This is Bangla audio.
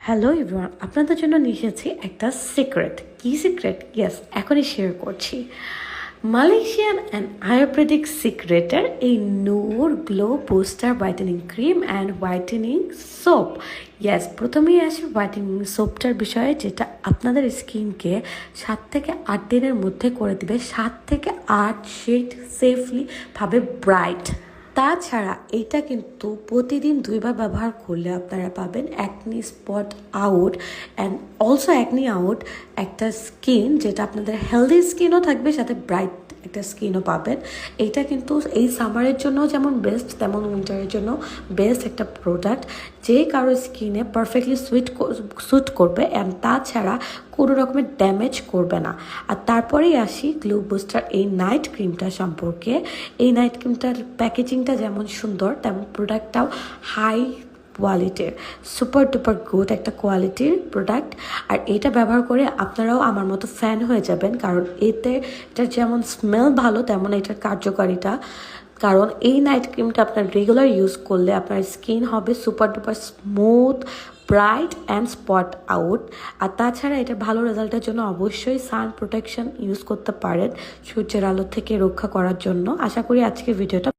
হ্যালো এভরিওয়ান, আপনাদের জন্য নিয়ে এসেছি একটা সিক্রেট। কি সিক্রেট? ইয়েস, এখনই শেয়ার করছি। মালয়েশিয়ান অ্যান্ড আয়ুর্বেদিক সিক্রেটের এই Noor glow booster whitening cream and whitening soap. Yes, প্রথমেই আসি হোয়াইটেনিং সোপটার বিষয়ে, যেটা আপনাদের স্কিনকে 7 থেকে 8 দিনের মধ্যে করে দিবে 7 থেকে 8 শেড সেফলি ভাবে ব্রাইট। তাছাড়া এটা কিন্তু প্রতিদিন 2বার ব্যবহার করলে আপনারা পাবেন acne spot out and also acne out একটা স্কিন, যেটা আপনাদের হেলদি স্কিনও থাকবে, সাথে ব্রাইট একটা স্কিনও পাবেন। এটা কিন্তু এই সামারের জন্য যেমন বেস্ট, তেমন উইন্টারের জন্য বেস্ট একটা প্রোডাক্ট, যে কারো স্কিনে পারফেক্টলি স্যুট করবে অ্যান্ড তাছাড়া কোনো রকমের ড্যামেজ করবে না। আর তারপরেই আসি গ্লো বুস্টার এই নাইট ক্রিমটা সম্পর্কে। এই নাইট ক্রিমটার প্যাকেজিংটা যেমন সুন্দর, তেমন প্রোডাক্টটাও হাই কোয়ালিটির, সুপার ডুপার গুড একটা কোয়ালিটির প্রোডাক্ট। আর এটা ব্যবহার করে আপনারাও আমার মতো ফ্যান হয়ে যাবেন, কারণ এটার যেমন স্মেল ভালো, তেমন এটার কার্যকারিতা। কারণ এই নাইট ক্রিমটা আপনার রেগুলার ইউজ করলে আপনার স্কিন হবে super duper smooth, bright and spot out. আর তাছাড়া এটা ভালো রেজাল্টের জন্য অবশ্যই সান প্রোটেকশন ইউজ করতে পারেন, সূর্যের আলো থেকে রক্ষা করার জন্য। আশা করি আজকের ভিডিওটা